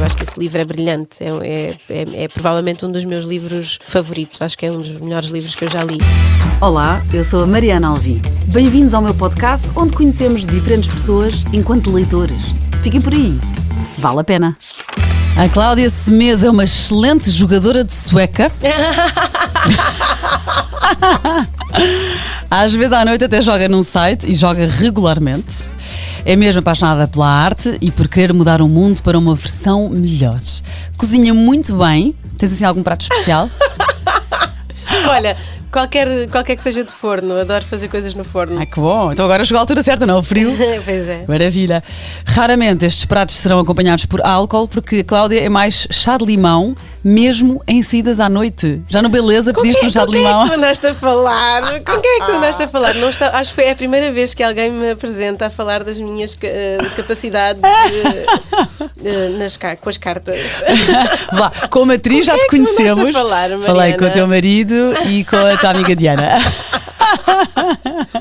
Eu acho que esse livro é brilhante, é provavelmente um dos meus livros favoritos, acho que é um dos melhores livros que eu já li. Olá, eu sou a Mariana Alvi. Bem-vindos ao meu podcast, onde conhecemos diferentes pessoas enquanto leitores. Fiquem por aí, vale a pena. A Cláudia Semedo é uma excelente jogadora de sueca. Às vezes à noite até joga num site e joga regularmente. É mesmo apaixonada pela arte e por querer mudar o mundo para uma versão melhor. Cozinha muito bem. Tens assim algum prato especial? Olha, qualquer que seja de forno, adoro fazer coisas no forno. Ah, que bom. Então agora chegou a altura certa, não? O frio? Pois é. Maravilha. Raramente estes pratos serão acompanhados por álcool, porque a Cláudia é mais chá de limão, mesmo em saídas à noite. Já no Beleza pediste um chá de limão. Com quem é que tu andaste a falar? Com quem é que tu andaste a falar? Não está, acho que foi a primeira vez que alguém me apresenta a falar das minhas capacidades com as cartas. Vá, como atriz já te conhecemos. Tu andaste a falar, Mariana? Falei com o teu marido e com a tua amiga Diana.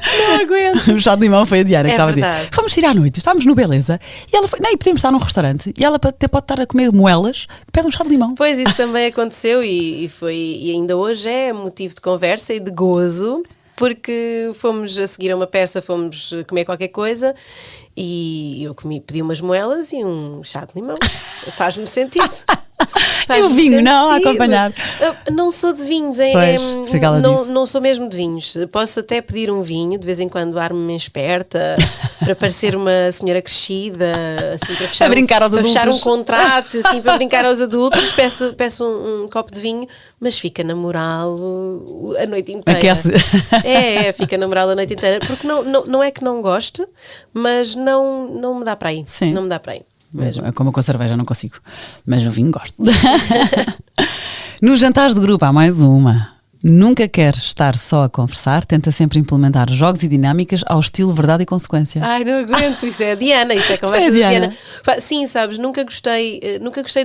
Não aguento. O chá de limão foi a Diana que estava a dizer. Verdade. Vamos ir à noite, estávamos no Beleza e ela foi, nem podemos estar num restaurante e ela até pode estar a comer moelas que pede um chá de limão. Pois isso também aconteceu e ainda hoje é motivo de conversa e de gozo, porque fomos a seguir a uma peça, fomos comer qualquer coisa e eu pedi umas moelas e um chá de limão. Faz-me sentido. E o vinho, não, a acompanhar. Eu não sou de vinhos, não sou mesmo de vinhos. Posso até pedir um vinho, de vez em quando armo-me esperta, para parecer uma senhora crescida, assim, para fechar, fechar um contrato, assim, para brincar aos adultos, peço um copo de vinho, mas fica na moral a noite inteira. Aquece. Fica na moral a noite inteira, porque não é que não goste, mas não me dá para aí. Sim. Não me dá para aí. Mesmo. Como com a cerveja não consigo, mas no vinho gosto. Nos jantares de grupo há mais uma. Nunca quer estar só a conversar, tenta sempre implementar jogos e dinâmicas ao estilo verdade e consequência. Ai, não aguento, isso é a Diana, isso é a conversa da Diana. Sim, sabes, nunca gostei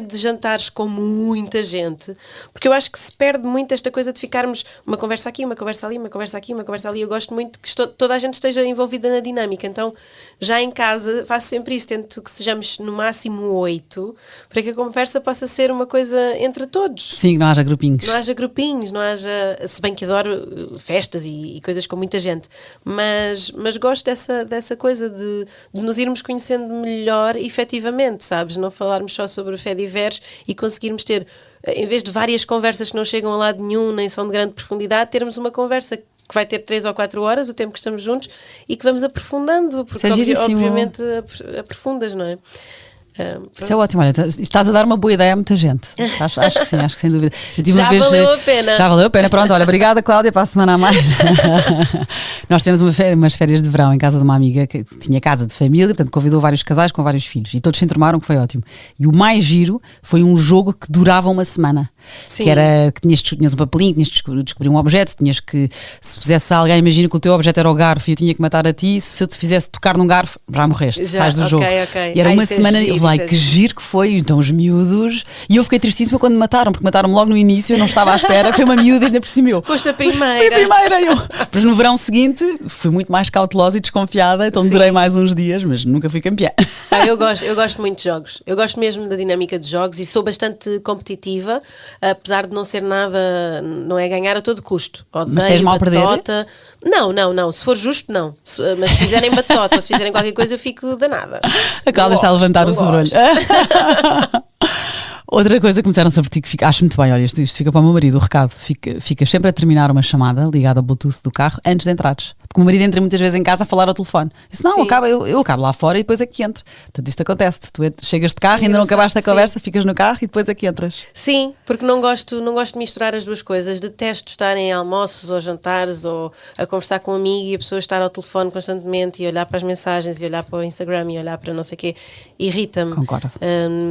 de jantares com muita gente, porque eu acho que se perde muito esta coisa de ficarmos uma conversa aqui, uma conversa ali, uma conversa aqui, uma conversa ali. Eu gosto muito que toda a gente esteja envolvida na dinâmica, então já em casa faço sempre isso, tento que sejamos no máximo 8, para que a conversa possa ser uma coisa entre todos. Sim, não haja grupinhos. Não haja, se bem que adoro festas e coisas com muita gente, mas gosto dessa coisa de nos irmos conhecendo melhor efetivamente, sabes? Não falarmos só sobre fé-divers e conseguirmos ter, em vez de várias conversas que não chegam a lado nenhum, nem são de grande profundidade, termos uma conversa que vai ter 3 ou 4 horas, o tempo que estamos juntos, e que vamos aprofundando, porque obviamente aprofundas, não é? Isso é ótimo, olha, estás a dar uma boa ideia a muita gente. Acho que sim, sem dúvida. Valeu a pena. Já valeu a pena, pronto, olha, obrigada Cláudia, para a semana a mais. Nós tivemos umas férias de verão em casa de uma amiga que tinha casa de família, portanto convidou vários casais com vários filhos e todos se enturmaram, que foi ótimo. E o mais giro foi um jogo que durava uma semana. Sim. Que era que tinhas um papelinho, tinhas de descobrir um objeto, tinhas que, se fizesse a alguém, imagina que o teu objeto era o garfo e eu tinha que matar a ti, se eu te fizesse tocar num garfo, já morreste, sais do jogo. Okay. E era uma semana, que giro que foi, então os miúdos, e eu fiquei tristíssima quando me mataram, porque mataram-me logo no início, eu não estava à espera, foi uma miúda ainda por cima eu. Foste a primeira. Foi a primeira, eu. Mas no verão seguinte fui muito mais cautelosa e desconfiada, então durei mais uns dias, mas nunca fui campeã. Eu gosto muito de jogos, eu gosto mesmo da dinâmica de jogos e sou bastante competitiva, apesar de não ser nada, não é ganhar a todo custo. Mas tens mal a perder? Não, se for justo não, mas se fizerem batota ou se fizerem qualquer coisa eu fico danada. A Cláudia está a levantar o sobrolho. Outra coisa que me disseram sobre ti que acho muito bem, olha, isto fica para o meu marido, o recado, ficas sempre a terminar uma chamada ligada ao Bluetooth do carro antes de entrares. Porque o meu marido entra muitas vezes em casa a falar ao telefone. Disse, não, eu acabo lá fora e depois é que entro. Portanto, isto acontece. Tu chegas de carro, ainda não acabaste a conversa, ficas no carro e depois é que entras. Sim, porque não gosto de misturar as duas coisas. Detesto estar em almoços ou jantares ou a conversar com um amigo e a pessoa estar ao telefone constantemente e olhar para as mensagens e olhar para o Instagram e olhar para não sei o quê. Irrita-me. Concordo.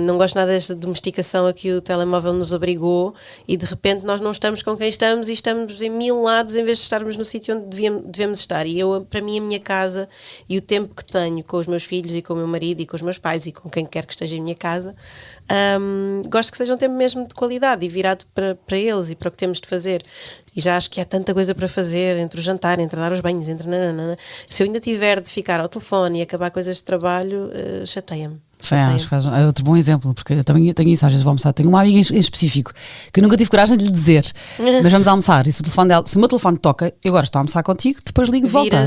Não gosto nada desta domesticação a que o telemóvel nos obrigou e de repente nós não estamos com quem estamos e estamos em 1000 lados em vez de estarmos no sítio onde devemos estar. E para mim, a minha casa e o tempo que tenho com os meus filhos e com o meu marido e com os meus pais e com quem quer que esteja em minha casa, gosto que seja um tempo mesmo de qualidade e virado para eles e para o que temos de fazer. E já acho que há tanta coisa para fazer entre o jantar, entre dar os banhos, entre nananana. Se eu ainda tiver de ficar ao telefone e acabar coisas de trabalho, chateia-me. Acho que é outro bom exemplo, porque eu também tenho isso, às vezes vou almoçar, tenho uma amiga em específico que eu nunca tive coragem de lhe dizer, mas vamos almoçar, e se o meu telefone toca, eu agora estou a almoçar contigo, depois ligo de volta.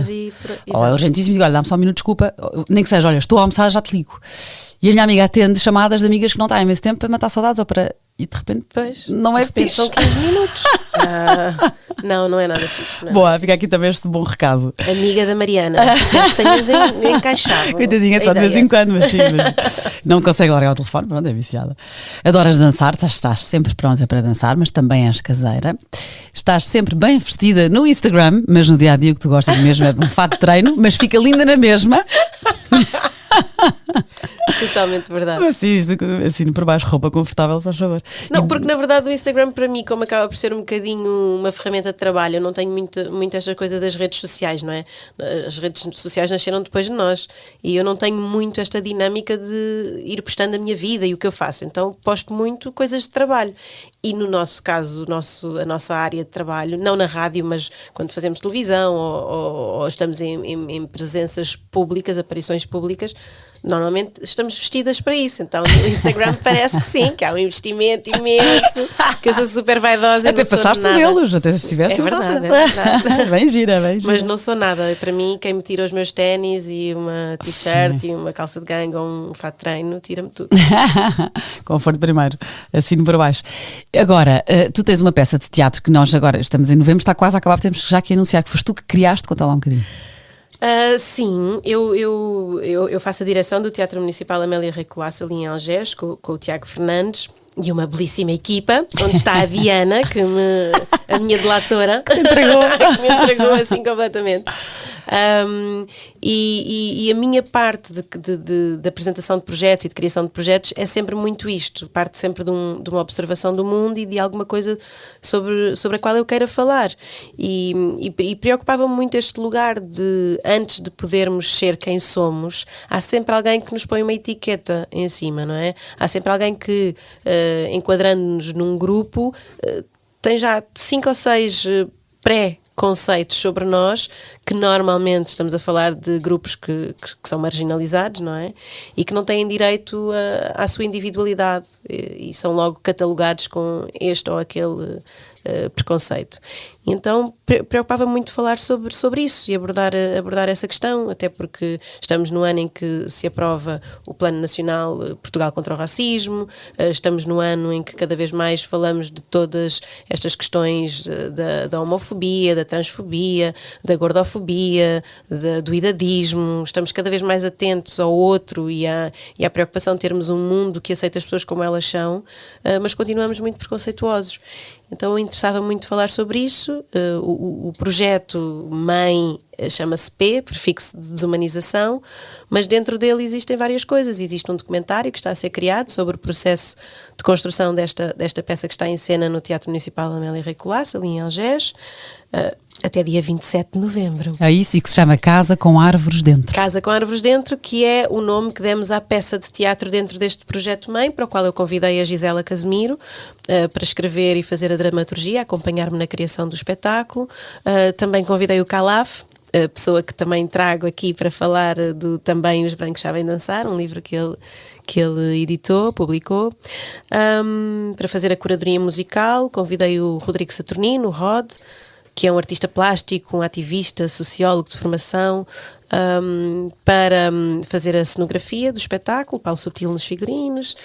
Ou é urgentíssimo, digo, olha, dá-me só um minuto, desculpa, nem que seja, olha, estou a almoçar, já te ligo. E a minha amiga atende chamadas de amigas que não têm esse tempo para matar saudades ou para... E de repente, não é fixe. São 15 minutos. Não é nada fixe. Não. Boa, fica aqui também este bom recado. Amiga da Mariana, tenhas encaixado. Coitadinha, só de vez em quando, mas sim, não consegue largar o telefone, pronto, é viciada. Adoras dançar, estás sempre pronta para dançar, mas também és caseira. Estás sempre bem vestida no Instagram, mas no dia a dia o que tu gostas mesmo é de um fato de treino, mas fica linda na mesma. Totalmente verdade. Mas sim, assim por baixo, roupa confortável, só favor. Não, porque na verdade o Instagram para mim, como acaba por ser um bocadinho uma ferramenta de trabalho, eu não tenho muito esta coisa das redes sociais, não é? As redes sociais nasceram depois de nós e eu não tenho muito esta dinâmica de ir postando a minha vida e o que eu faço, então posto muito coisas de trabalho. E no nosso caso, a nossa área de trabalho, não na rádio, mas quando fazemos televisão ou estamos em presenças públicas, aparições públicas, normalmente estamos vestidas para isso. Então no Instagram parece que sim, que há um investimento imenso, que eu sou super vaidosa. Até passaste deles, até estiveste. É verdade, é verdade. Bem gira. Mas não sou nada. Para mim, quem me tira os meus ténis e uma t-shirt e uma calça de ganga ou um fato de treino, tira-me tudo. Conforto primeiro, assino por baixo. Agora, tu tens uma peça de teatro que nós agora estamos em novembro, está quase a acabar, temos já que anunciar que foste tu que criaste, conta lá um bocadinho. Sim, eu faço a direção do Teatro Municipal Amélia Rei Colasso ali em Algés com o Tiago Fernandes e uma belíssima equipa, onde está a Diana, a minha delatora, que me entregou assim completamente. E a minha parte de apresentação de projetos e de criação de projetos é sempre muito isto, parte sempre de uma observação do mundo e de alguma coisa sobre a qual eu queira falar e preocupava-me muito este lugar de, antes de podermos ser quem somos, há sempre alguém que nos põe uma etiqueta em cima, não é? Há sempre alguém que, enquadrando-nos num grupo, tem já 5 ou 6 conceitos sobre nós, que normalmente estamos a falar de grupos que são marginalizados, não é? E que não têm direito à sua individualidade e são logo catalogados com este ou aquele preconceito. Então preocupava-me muito falar sobre isso e abordar essa questão, até porque estamos no ano em que se aprova o Plano Nacional Portugal contra o Racismo, estamos no ano em que cada vez mais falamos de todas estas questões da homofobia, da transfobia, da gordofobia, do idadismo, estamos cada vez mais atentos ao outro e à preocupação de termos um mundo que aceita as pessoas como elas são, mas continuamos muito preconceituosos. Então interessava muito falar sobre isso. O projeto mãe chama-se P, prefixo de desumanização, mas dentro dele existem várias coisas. Existe um documentário que está a ser criado sobre o processo de construção desta peça que está em cena no Teatro Municipal Amélia Rei Colasso, ali em Algés, até dia 27 de novembro. É isso, e que se chama Casa com Árvores Dentro. Casa com Árvores Dentro, que é o nome que demos à peça de teatro dentro deste projeto mãe, para o qual eu convidei a Gisela Casimiro para escrever e fazer a dramaturgia, acompanhar-me na criação do espetáculo. Também convidei o Calaf, a pessoa que também trago aqui para falar do Também Os Brancos Sabem Dançar, um livro que ele editou, publicou, para fazer a curadoria musical. Convidei o Rodrigo Saturnino, o Rod, que é um artista plástico, um ativista, sociólogo de formação, para fazer a cenografia do espetáculo, Paulo Subtil nos figurinos,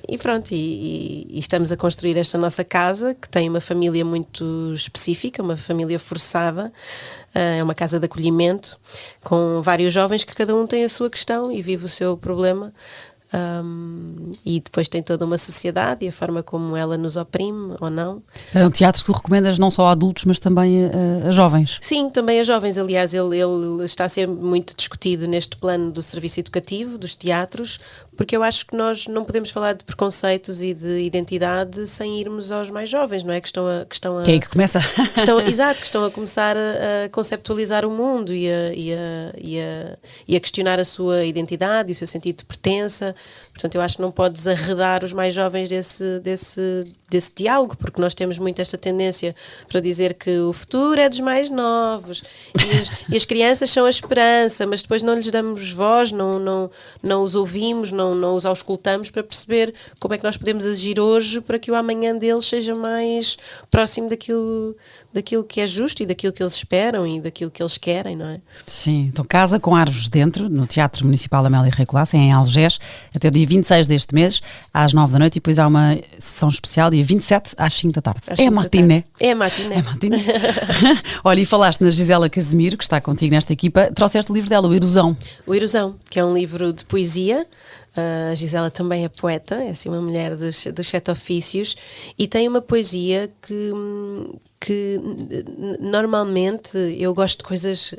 e pronto, e estamos a construir esta nossa casa, que tem uma família muito específica, uma família forçada, é uma casa de acolhimento, com vários jovens que cada um tem a sua questão e vive o seu problema. E depois tem toda uma sociedade e a forma como ela nos oprime ou não. É um teatro que tu recomendas não só a adultos, mas também a jovens. Sim, também a jovens. Aliás, ele está a ser muito discutido neste plano do serviço educativo, dos teatros, porque eu acho que nós não podemos falar de preconceitos e de identidade sem irmos aos mais jovens, não é? Que estão a que é aí que começa. Exato, que estão a começar a conceptualizar o mundo e a questionar a sua identidade e o seu sentido de pertença. Portanto, eu acho que não podes arredar os mais jovens desse desse diálogo, porque nós temos muito esta tendência para dizer que o futuro é dos mais novos e as crianças são a esperança, mas depois não lhes damos voz, não os ouvimos, não os auscultamos para perceber como é que nós podemos agir hoje para que o amanhã deles seja mais próximo daquilo que é justo e daquilo que eles esperam e daquilo que eles querem, não é? Sim, então Casa com Árvores Dentro, no Teatro Municipal Amélia Rei Colasso, em Algés, até dia 26 deste mês, às 9 da noite, e depois há uma sessão especial dia 27 às 5 da tarde. É a matiné. É a matiné. Olha, e falaste na Gisela Casimiro, que está contigo nesta equipa, trouxeste o livro dela, O Erosão. O Erosão, que é um livro de poesia. A Gisela também é poeta, é assim uma mulher dos 7 ofícios, e tem uma poesia que normalmente eu gosto de coisas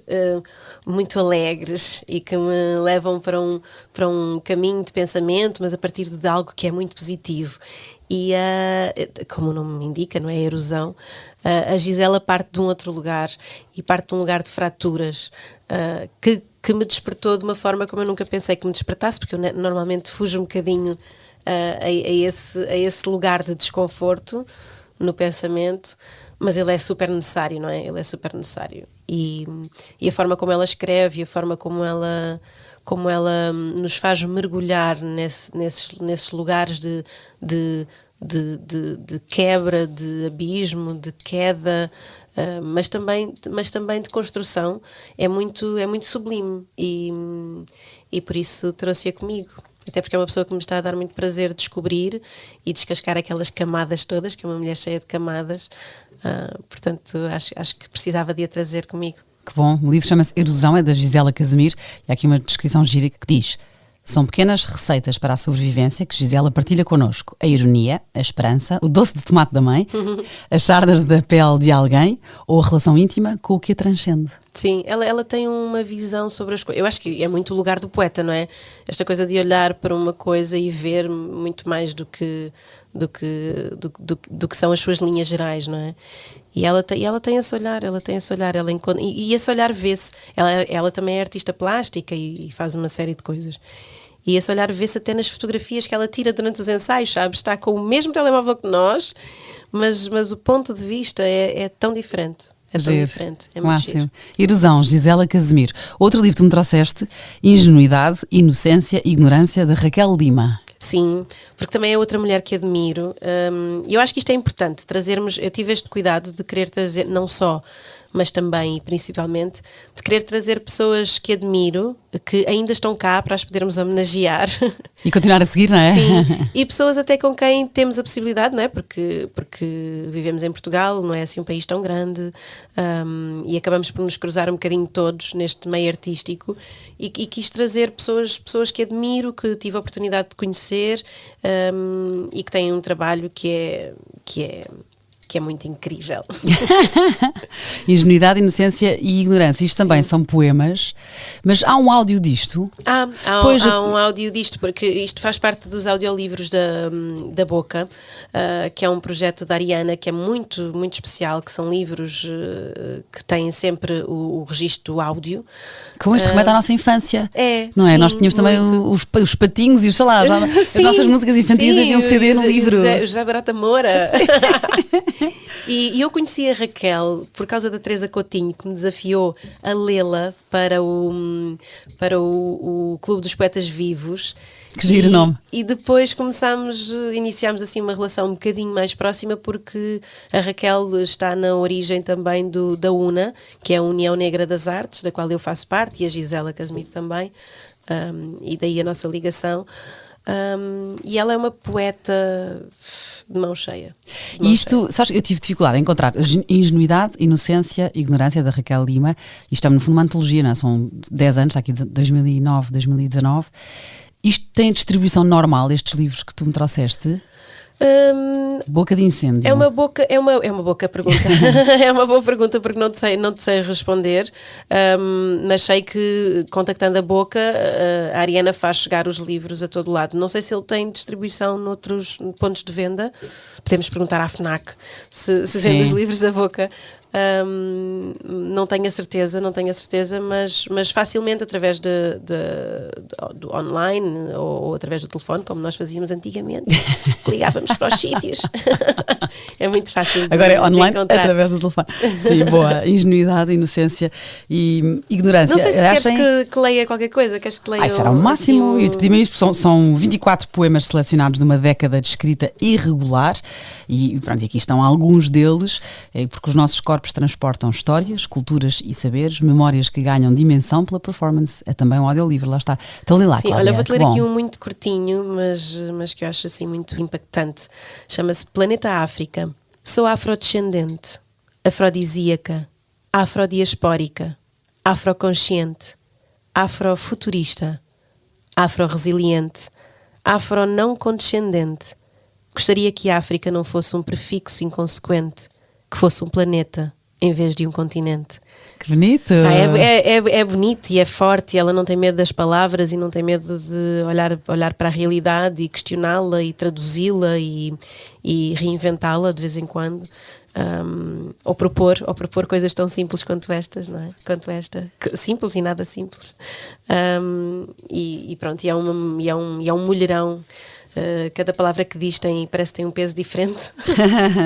muito alegres e que me levam para um caminho de pensamento, mas a partir de algo que é muito positivo. E como o nome indica, não é? Erosão. A Gisela parte de um outro lugar e parte de um lugar de fraturas que me despertou de uma forma como eu nunca pensei que me despertasse, porque eu normalmente fujo um bocadinho a esse lugar de desconforto no pensamento, mas ele é super necessário, não é? Ele é super necessário. E a forma como ela escreve, a forma como ela nos faz mergulhar nesses lugares de quebra, de abismo, de queda, mas também de construção, é muito sublime e por isso trouxe-a comigo. Até porque é uma pessoa que me está a dar muito prazer descobrir e descascar aquelas camadas todas, que é uma mulher cheia de camadas, portanto acho que precisava de a trazer comigo. Que bom, o livro chama-se Erosão, é da Gisela Casimiro, e há aqui uma descrição gira que diz: são pequenas receitas para a sobrevivência que Gisela partilha connosco. A ironia, a esperança, o doce de tomate da mãe, as sardas da pele de alguém ou a relação íntima com o que a transcende. Sim, ela tem uma visão sobre as coisas. Eu acho que é muito o lugar do poeta, não é? Esta coisa de olhar para uma coisa e ver muito mais do que são as suas linhas gerais, não é? E ela tem esse olhar, e esse olhar vê-se. Ela também é artista plástica e faz uma série de coisas. E esse olhar vê-se até nas fotografias que ela tira durante os ensaios, sabe? Está com o mesmo telemóvel que nós, mas o ponto de vista é tão diferente. É tão diferente. É muito giro. Erosão, Gisela Casimiro. Outro livro que tu me trouxeste, Ingenuidade, Inocência e Ignorância, da Raquel Lima. Sim, porque também é outra mulher que admiro. E eu acho que isto é importante, trazermos. Eu tive este cuidado de querer trazer, não só, mas também e principalmente, de querer trazer pessoas que admiro, que ainda estão cá para as podermos homenagear. E continuar a seguir, não é? Sim, e pessoas até com quem temos a possibilidade, não é? Porque vivemos em Portugal, não é assim um país tão grande, e acabamos por nos cruzar um bocadinho todos neste meio artístico, e quis trazer pessoas que admiro, que tive a oportunidade de conhecer, e que têm um trabalho que é muito incrível. Ingenuidade, Inocência e Ignorância. Isto também são poemas, mas há um áudio disto? Há um áudio disto, porque isto faz parte dos audiolivros da Boca, que é um projeto da Ariana, que é muito, muito especial, que são livros que têm sempre o registro áudio. Com isto remete à nossa infância. Não sim, é? Nós tínhamos também os patinhos e os salários. As nossas músicas infantis haviam CD no livro. José Barata Moura. E eu conheci a Raquel por causa da Teresa Coutinho, que me desafiou a lê-la para o Clube dos Poetas Vivos. Que giro nome. E depois iniciámos assim uma relação um bocadinho mais próxima, porque a Raquel está na origem também da UNA, que é a União Negra das Artes, da qual eu faço parte, e a Gisela Casimiro também, e daí a nossa ligação. E ela é uma poeta de mão cheia. E isto, sabes, eu tive dificuldade em encontrar Ingenuidade, Inocência e Ignorância, da Raquel Lima. Isto é no fundo uma antologia, não é? São 10 anos, está aqui 2009, 2019. Isto tem distribuição normal, estes livros que tu me trouxeste? Boca de incêndio. É uma boa pergunta. É uma boa pergunta, porque não te sei responder, mas sei que, contactando a Boca, a Ariana faz chegar os livros a todo lado. Não sei se ele tem distribuição noutros pontos de venda. Podemos perguntar à FNAC se vende os livros da Boca. Não tenho a certeza, mas facilmente através do online ou através do telefone, como nós fazíamos antigamente, ligávamos para os sítios. É muito fácil. Agora é online encontrar. através do telefone. Sim, boa. Ingenuidade, inocência e ignorância. Não sei se queres que leia qualquer coisa. Queres que leia isso era o máximo. E te digo mesmo, são 24 poemas selecionados de uma década de escrita irregular. E pronto, e aqui estão alguns deles, porque os nossos corpos transportam histórias, culturas e saberes, memórias que ganham dimensão pela performance. É também um audiolivro, lá está. Então lê lá, sim, Cláudia, olha, vou-te ler bom. aqui um muito curtinho, mas que eu acho assim muito impactante. Chama-se Planeta África. Sou afrodescendente, afrodisíaca, afrodiaspórica, afroconsciente, afrofuturista, afro-resiliente, afro-não condescendente. Gostaria que a África não fosse um prefixo inconsequente, que fosse um planeta em vez de um continente. Que bonito! É bonito e é forte, e ela não tem medo das palavras e não tem medo de olhar para a realidade e questioná-la e traduzi-la e reinventá-la de vez em quando. Ou propor coisas tão simples quanto estas, não é? Quanto esta. Simples e nada simples. E pronto, e é um mulherão. Cada palavra que diz parece que tem um peso diferente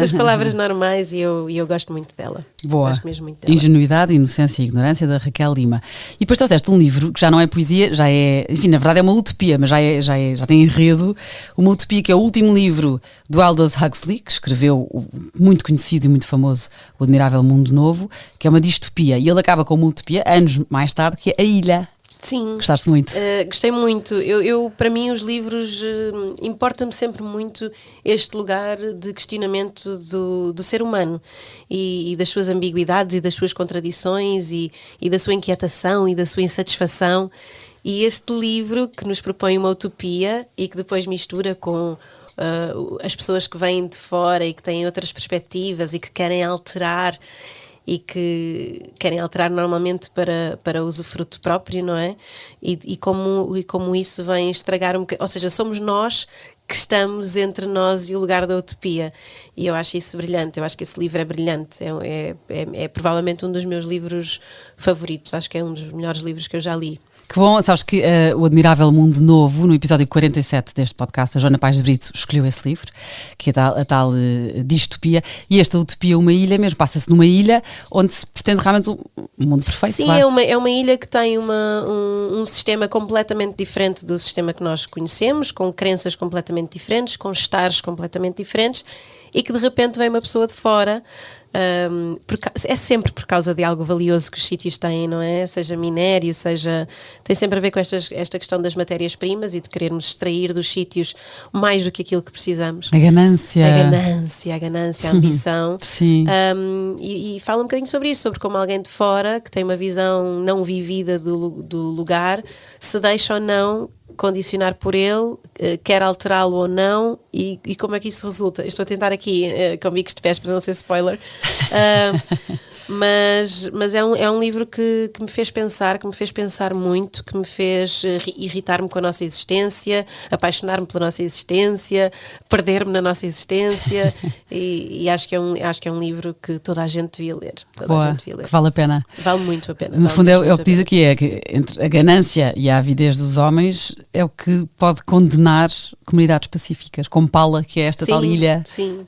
das palavras normais e eu gosto muito dela. Boa. Gosto mesmo muito dela. Ingenuidade, Inocência e Ignorância, da Raquel Lima. E depois trouxeste um livro que já não é poesia, já é, enfim, na verdade é uma utopia, mas já tem enredo. Uma utopia que é o último livro do Aldous Huxley, que escreveu o muito conhecido e muito famoso O Admirável Mundo Novo, que é uma distopia. E ele acaba com uma utopia, anos mais tarde, que é A Ilha. Sim. Gostaste muito? Gostei muito. Eu, para mim, os livros importa-me sempre muito este lugar de questionamento do ser humano e das suas ambiguidades e das suas contradições e da sua inquietação e da sua insatisfação. E este livro que nos propõe uma utopia e que depois mistura com as pessoas que vêm de fora e que têm outras perspectivas e que querem alterar e que querem alterar normalmente para usufruto próprio, não é? E como isso vem estragar um bocadinho, ou seja, somos nós que estamos entre nós e o lugar da utopia, e eu acho isso brilhante. Eu acho que esse livro é brilhante, é provavelmente um dos meus livros favoritos, acho que é um dos melhores livros que eu já li. Que bom, sabes que O Admirável Mundo Novo, no episódio 47 deste podcast, a Joana Paz de Brito escolheu esse livro, que é a tal distopia, e esta utopia, uma ilha mesmo, passa-se numa ilha onde se pretende realmente um mundo perfeito. Sim, é uma ilha que tem um sistema completamente diferente do sistema que nós conhecemos, com crenças completamente diferentes, com estares completamente diferentes, e que de repente vem uma pessoa de fora. É sempre por causa de algo valioso que os sítios têm, não é? Seja minério, tem sempre a ver com esta questão das matérias-primas e de querermos extrair dos sítios mais do que aquilo que precisamos. A ganância, a ambição. Sim. E fala um bocadinho sobre isso, sobre como alguém de fora, que tem uma visão não vivida do lugar, se deixa ou não condicionar por ele, quer alterá-lo ou não, e como é que isso resulta? Estou a tentar aqui com bicos de pés para não ser spoiler, mas é um livro que me fez pensar muito, que me fez irritar-me com a nossa existência, apaixonar-me pela nossa existência, perder-me na nossa existência, e acho que é um livro que toda a gente devia ler. Que vale a pena. Vale muito a pena. No fundo é o que diz aqui, é que entre a ganância e a avidez dos homens é o que pode condenar comunidades pacíficas, como Pala, que é esta tal ilha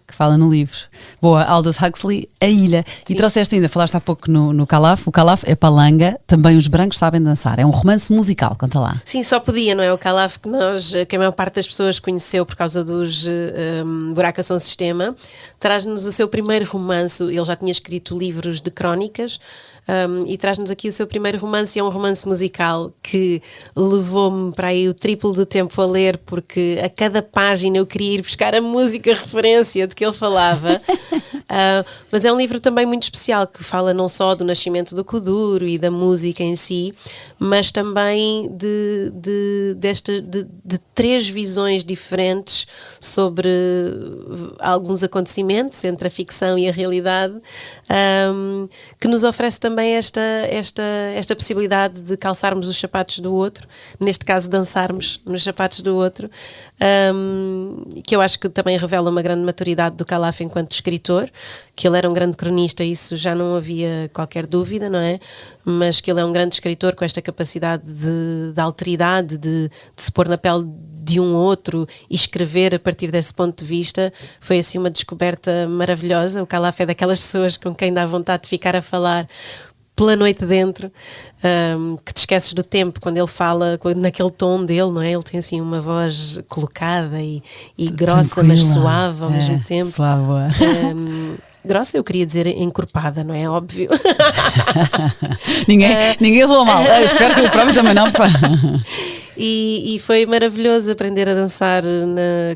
que fala no livro. Boa, Aldous Huxley, A Ilha. E trouxeste ainda, falaste há pouco no Calaf. O Calaf é palanga, também os brancos sabem dançar. É um romance musical, conta lá. Sim, só podia, não é? O Calaf que a maior parte das pessoas conheceu por causa dos Buraco Som Sistema, traz-nos o seu primeiro romance. Ele já tinha escrito livros de crónicas, e traz-nos aqui o seu primeiro romance, e é um romance musical que levou-me para aí o triplo do tempo a ler, porque a cada página eu queria ir buscar a música referência de que ele falava. Mas é um livro também muito especial, que fala não só do nascimento do Kuduro e da música em si, mas também de três visões diferentes sobre alguns acontecimentos entre a ficção e a realidade, que nos oferece também esta possibilidade de calçarmos os sapatos do outro, neste caso dançarmos nos sapatos do outro, que eu acho que também revela uma grande maturidade do Calaf enquanto escritor, que ele era um grande cronista, isso já não havia qualquer dúvida, não é? Mas que ele é um grande escritor com esta capacidade de alteridade, de se pôr na pele de um outro e escrever a partir desse ponto de vista, foi assim uma descoberta maravilhosa. O Calaf é daquelas pessoas com quem dá vontade de ficar a falar pela noite dentro, que te esqueces do tempo quando ele fala naquele tom dele, não é? Ele tem assim uma voz colocada e grossa, mas suave ao mesmo tempo. Suave. Grossa, eu queria dizer encorpada, não é? Óbvio. Ninguém levou mal. Espero que o próprio também não. E foi maravilhoso aprender a dançar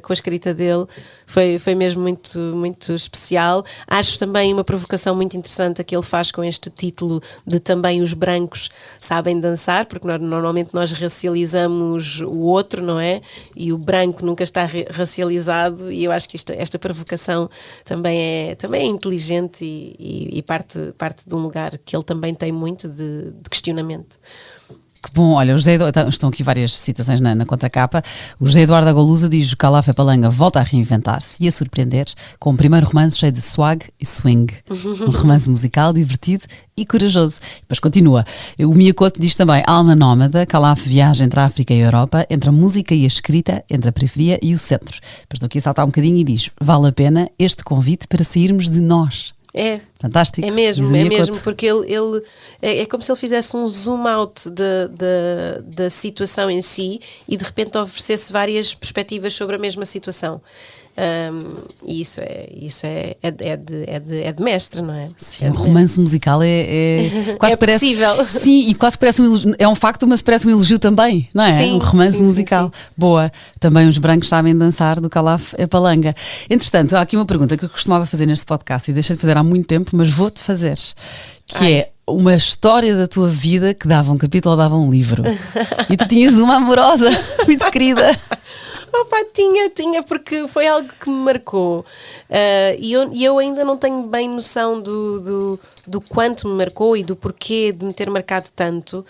com a escrita dele. Foi mesmo muito, muito especial. Acho também uma provocação muito interessante a que ele faz com este título de também os brancos sabem dançar, porque normalmente nós racializamos o outro, não é? E o branco nunca está racializado, e eu acho que esta provocação também é inteligente e parte de um lugar que ele também tem muito de questionamento. Que bom, olha, estão aqui várias citações na contracapa. O José Eduardo Agolusa diz: o Calaf Palanga volta a reinventar-se e a surpreender com um primeiro romance cheio de swag e swing. Um romance musical divertido e corajoso. Depois continua. O Miyakoto diz também: alma nómada, Calaf viaja entre a África e a Europa, entre a música e a escrita, entre a periferia e o centro. Depois estou aqui a saltar um bocadinho e diz: vale a pena este convite para sairmos de nós. É. Fantástico. É mesmo, porque ele é como se ele fizesse um zoom out da situação em si e de repente oferecesse várias perspectivas sobre a mesma situação. E isso é de mestre, não é? Sim, um romance musical quase parece possível. Sim, e quase parece é um facto, mas parece um elogio também, não é? Sim, um romance musical. Sim. Boa. Também os brancos sabem dançar, do Calaf Palanga. Entretanto, há aqui uma pergunta que eu costumava fazer neste podcast e deixei de fazer há muito tempo, mas vou-te fazer, que é uma história da tua vida que dava um capítulo ou dava um livro. E tu tinhas uma amorosa, muito querida. Opa, tinha, porque foi algo que me marcou, e eu ainda não tenho bem noção do quanto me marcou e do porquê de me ter marcado tanto,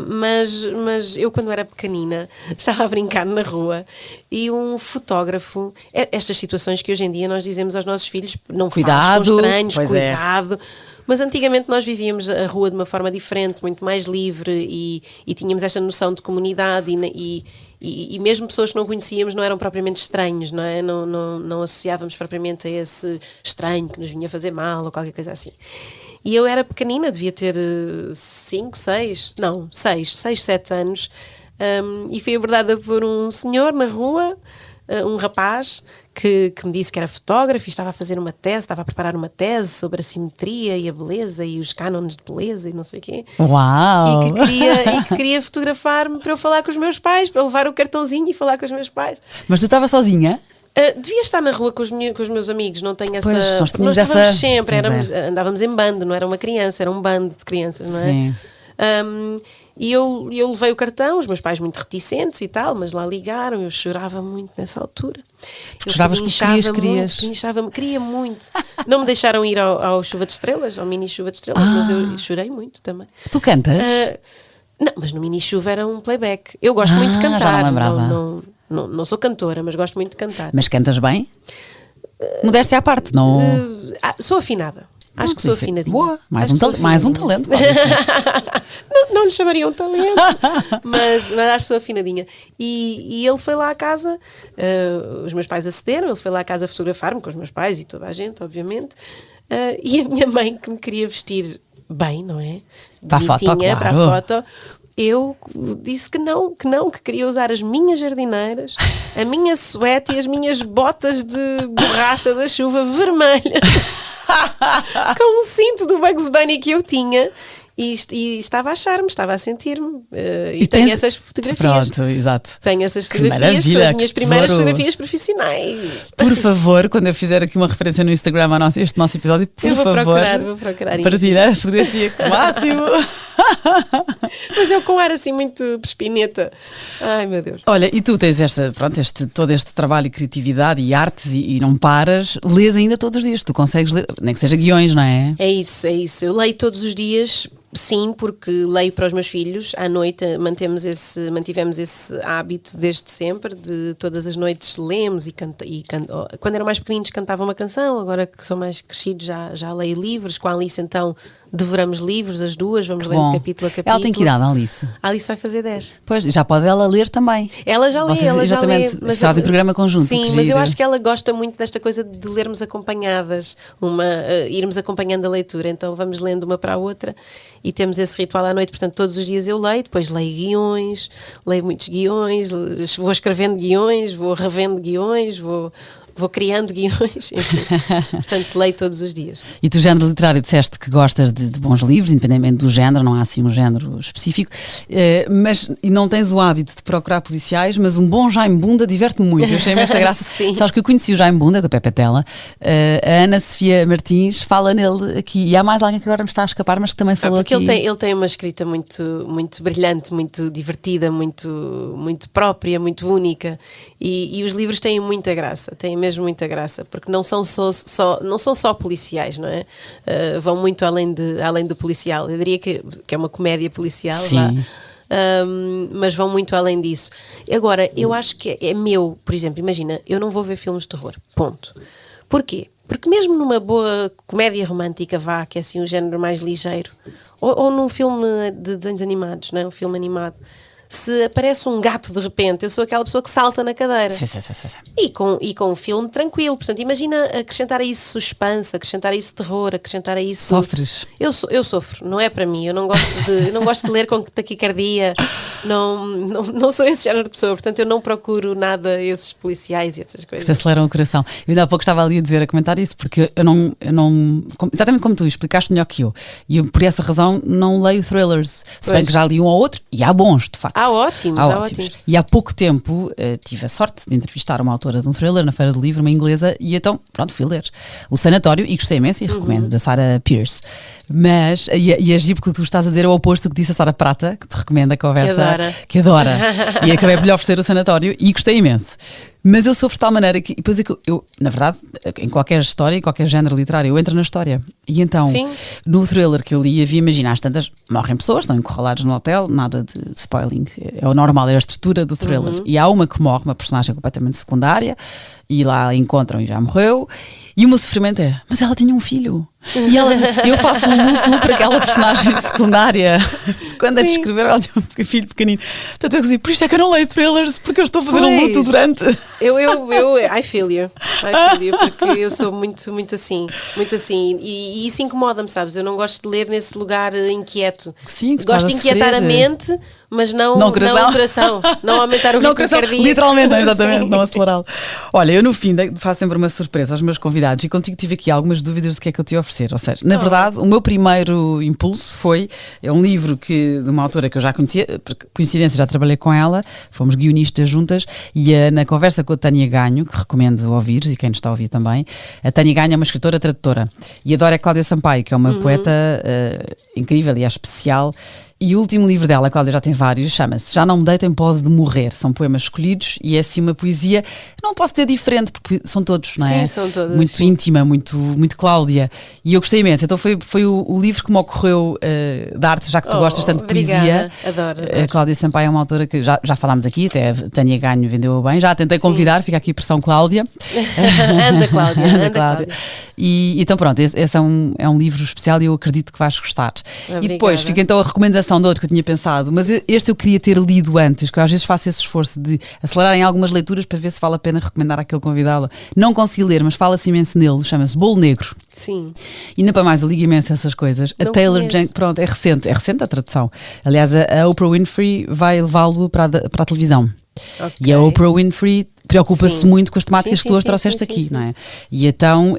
mas eu, quando era pequenina, estava a brincar na rua e um fotógrafo, estas situações que hoje em dia nós dizemos aos nossos filhos, não faz com estranhos, cuidado. Mas antigamente nós vivíamos a rua de uma forma diferente, muito mais livre, e tínhamos esta noção de comunidade, e mesmo pessoas que não conhecíamos não eram propriamente estranhos, não é? Não associávamos propriamente a esse estranho que nos vinha fazer mal ou qualquer coisa assim. E eu era pequenina, devia ter 6, 7 anos, e fui abordada por um senhor na rua, um rapaz, que me disse que era fotógrafo e estava a fazer uma tese, estava a preparar uma tese sobre a simetria e a beleza e os cânones de beleza e não sei o quê. Uau! E que queria fotografar-me para eu falar com os meus pais, para levar o cartãozinho e falar com os meus pais. Mas tu estavas sozinha? Devia estar na rua com os meus amigos, não tenho essa... Pois, nós estávamos sempre, andávamos em bando, não era uma criança, era um bando de crianças, não é? Sim. E eu levei o cartão, os meus pais muito reticentes e tal, mas lá ligaram, eu chorava muito nessa altura. Choravas porque queria muito. Não me deixaram ir ao Chuva de Estrelas, ao Mini Chuva de Estrelas, mas eu chorei muito também. Tu cantas? Não, mas no Mini Chuva era um playback. Eu gosto muito de cantar. Já não lembrava. Não sou cantora, mas gosto muito de cantar. Mas cantas bem? Modéstia à parte, não? Sou afinada. Acho que sou afinadinha. Boa, mais um talento. Não lhe chamaria um talento, mas acho que sou afinadinha. E ele foi lá à casa, os meus pais acederam, ele foi lá à casa fotografar-me com os meus pais e toda a gente, obviamente. E a minha mãe, que me queria vestir bem, não é? Para a foto, claro. Para a foto. Eu disse que queria usar as minhas jardineiras, a minha suéte e as minhas botas de borracha da chuva vermelhas. Com um cinto do Bugs Bunny que eu tinha e estava a achar-me, estava a sentir-me, e tenho essas fotografias. Pronto, exato. Tenho essas fotografias, que são as minhas primeiras fotografias profissionais. Por favor, quando eu fizer aqui uma referência no Instagram a este nosso episódio, por favor, vou procurar partilha a fotografia com o máximo. Mas eu com ar assim muito pespineta. Ai, meu Deus. Olha, e tu tens todo este trabalho e criatividade e artes e não paras, lês ainda todos os dias. Tu consegues ler, nem que seja guiões, não é? É isso. Eu leio todos os dias. Sim, porque leio para os meus filhos à noite, mantivemos esse hábito desde sempre, de todas as noites lemos quando eram mais pequeninos cantava uma canção, agora que são mais crescidos já leio livros, com a Alice então devoramos livros, as duas, vamos lendo capítulo a capítulo. Ela tem que idade, a Alice? A Alice vai fazer 10. Pois, já pode ela ler também. Ela já lê, exatamente, mas fazem programa conjunto. Sim, mas eu acho que ela gosta muito desta coisa de lermos acompanhadas, irmos acompanhando a leitura, então vamos lendo uma para a outra e temos esse ritual à noite, portanto todos os dias eu leio, depois leio guiões, leio muitos guiões, vou escrevendo guiões, vou revendo guiões, vou criando guiões, enfim. Portanto, leio todos os dias. E tu, género literário, disseste que gostas de bons livros, independentemente do género, não há assim um género específico, e não tens o hábito de procurar policiais, mas um bom Jaime Bunda diverte-me muito. Eu achei essa graça. Sabes que eu conheci o Jaime Bunda, do Pepe Tela, a Ana Sofia Martins fala nele aqui, e há mais alguém que agora me está a escapar, mas que também falou porque aqui. Ele tem uma escrita muito, muito brilhante, muito divertida, muito, muito própria, muito única, e os livros têm muita graça, têm mesmo muita graça, porque não são só policiais, não é? Vão muito além do policial. Eu diria que é uma comédia policial, mas vão muito além disso. Agora, eu acho que é meu, por exemplo, imagina, eu não vou ver filmes de terror, ponto. Porquê? Porque mesmo numa boa comédia romântica, que é assim um género mais ligeiro, ou num filme de desenhos animados, não é? Um filme animado, se aparece um gato de repente, eu sou aquela pessoa que salta na cadeira. Sim. E com um filme tranquilo. Portanto, imagina acrescentar a isso suspense, acrescentar a isso terror, acrescentar a isso... Sofres? Eu sofro, não é para mim. Eu não gosto de ler com taquicardia. Não sou esse género de pessoa. Portanto, eu não procuro nada esses policiais e essas coisas. Que te aceleram o coração. Eu ainda há pouco estava ali a comentar isso, porque eu não exatamente como tu explicaste melhor que eu. E eu, por essa razão, não leio thrillers. Se bem que já li um ou outro, e há bons, de facto. Há ótimos. E há pouco tempo tive a sorte de entrevistar uma autora de um thriller na Feira do Livro, uma inglesa, e então, pronto, fui ler O Sanatório e gostei imenso e recomendo, da Sarah Pearse. Mas, e agir porque o que tu estás a dizer é o oposto do que disse a Sara Prata, que te recomenda a conversa, que adora. E acabei por lhe oferecer O Sanatório e gostei imenso. Mas eu sofro de tal maneira que, depois eu, na verdade, em qualquer história, em qualquer género literário, eu entro na história. E então, no thriller que eu li, imagina, às tantas, morrem pessoas, estão encurralados no hotel, nada de spoiling. É o normal, é a estrutura do thriller. E há uma que morre, uma personagem completamente secundária, e lá a encontram e já morreu. E o meu sofrimento é, mas ela tinha um filho. E ela diz, eu faço um luto para aquela personagem secundária. Quando a descrever, ela tinha um filho pequenino. Portanto, eu digo, por isto é que eu não leio thrillers, porque eu estou a fazer um luto durante. I feel you, porque eu sou muito, muito assim. E isso incomoda-me, sabes? Eu não gosto de ler nesse lugar inquieto. Sim, gosto de inquietar a mente, mas não o coração. Não aumentar o ritmo cardíaco. Literalmente, exatamente, não acelerá-lo. Olha, eu no fim faço sempre uma surpresa aos meus convidados e contigo tive aqui algumas dúvidas do que é que eu te ia oferecer. Ou seja, na verdade, o meu primeiro impulso é um livro de uma autora que eu já conhecia, por coincidência já trabalhei com ela, fomos guionistas juntas, e na conversa com a Tânia Ganho, que recomendo ouvires, e quem nos está a ouvir também, a Tânia Ganho é uma escritora tradutora e adora a Cláudia Sampaio, que é uma poeta incrível e é especial. E o último livro dela, a Cláudia já tem vários, chama-se Já Não Me Deito em Pose de Morrer. São poemas escolhidos e é assim uma poesia, não posso ter diferente, porque são todos, não é? Sim, são todos. Muito íntima, muito, muito Cláudia. E eu gostei imenso. Então foi o livro que me ocorreu da arte, já que tu gostas tanto de poesia. Adoro. A Cláudia Sampaio é uma autora que já falámos aqui, até a Tânia Ganho vendeu bem. Já tentei convidar, fica aqui a pressão Cláudia. Anda, Cláudia. E então pronto, esse é um livro especial e eu acredito que vais gostar. Obrigada. E depois fica então a recomendação de outro que eu tinha pensado, mas este eu queria ter lido antes, que eu às vezes faço esse esforço de acelerar em algumas leituras para ver se vale a pena recomendar aquele convidado. Não consegui ler, mas fala-se imenso nele, chama-se Bolo Negro. Sim. E ainda para mais, eu ligo imenso a essas coisas. Não a Taylor conheço. Jenkins, pronto, é recente a tradução. Aliás, a Oprah Winfrey vai levá-lo para a televisão. Okay. E a Oprah Winfrey preocupa-se muito com as temáticas que tu hoje trouxeste aqui, sim. não é?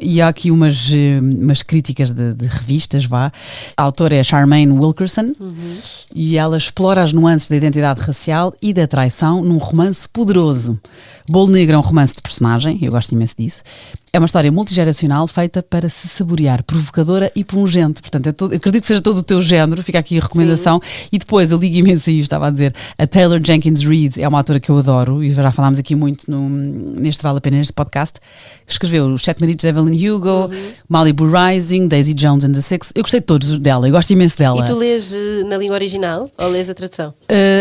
E há aqui umas críticas de revistas, A autora é Charmaine Wilkerson e ela explora as nuances da identidade racial e da traição num romance poderoso. Bolo Negro é um romance de personagem, eu gosto imenso disso, É uma história multigeracional feita para se saborear, provocadora e pungente. Portanto, eu acredito que seja todo o teu género, fica aqui a recomendação. Sim. E depois, eu ligo imenso a isto, estava a dizer, a Taylor Jenkins Reid é uma autora que eu adoro e já falámos aqui muito neste Vale a Pena, neste podcast, que escreveu Os Sete Maridos de Evelyn Hugo, Malibu Rising, Daisy Jones and the Six. Eu gostei de todos dela, eu gosto imenso dela. E tu lês na língua original ou lês a tradução?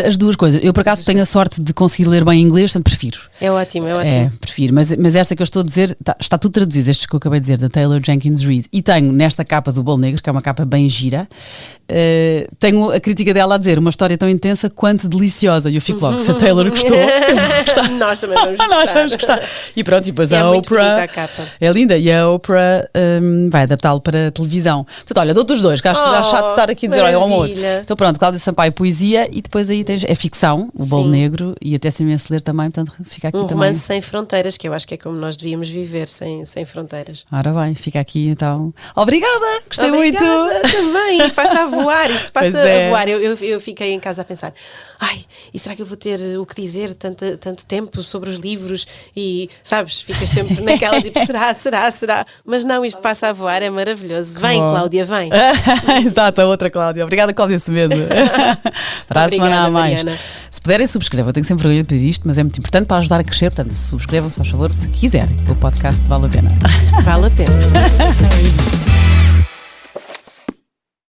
As duas coisas. Eu, por acaso, tenho a sorte de conseguir ler bem inglês, portanto prefiro. É ótimo, é ótimo. Prefiro. Mas esta que eu estou a dizer, está tudo traduzido, estes que eu acabei de dizer, da Taylor Jenkins Reid. E tenho nesta capa do Bolo Negro, que é uma capa bem gira, tenho a crítica dela a dizer uma história tão intensa quanto deliciosa. E eu fico logo, se a Taylor gostou, nós também vamos gostar. Nós vamos gostar. E pronto, e depois a Oprah. A capa. É linda. E a Oprah vai adaptá-lo para a televisão. Portanto, olha, dou-te os dois, que acho chato de estar aqui a dizer, olha, um ou outro. Então pronto, Cláudia Sampaio, poesia, e depois aí tens é ficção, o Bolo Negro, e até se imenso ler também, portanto fica aqui também. Romance sem fronteiras, que eu acho que é como nós devíamos viver, sem fronteiras. Ora bem, fica aqui então. Obrigada! Gostei muito! Também, passa a voar, isto passa a voar. Eu fiquei em casa a pensar, e será que eu vou ter o que dizer tanto tempo sobre os livros? E, sabes, ficas sempre naquela tipo, será? Mas não, isto passa a voar, é maravilhoso. Vem, Cláudia, vem! Exato, a outra Cláudia. Obrigada, Cláudia Semedo. Para a semana a mais. Mariana. Se puderem, subscrevam. Eu tenho sempre vergonha de pedir isto, mas é muito importante para ajudar a crescer. Portanto, subscrevam, se faz favor, se quiserem. O podcast vale a pena. Vale a pena.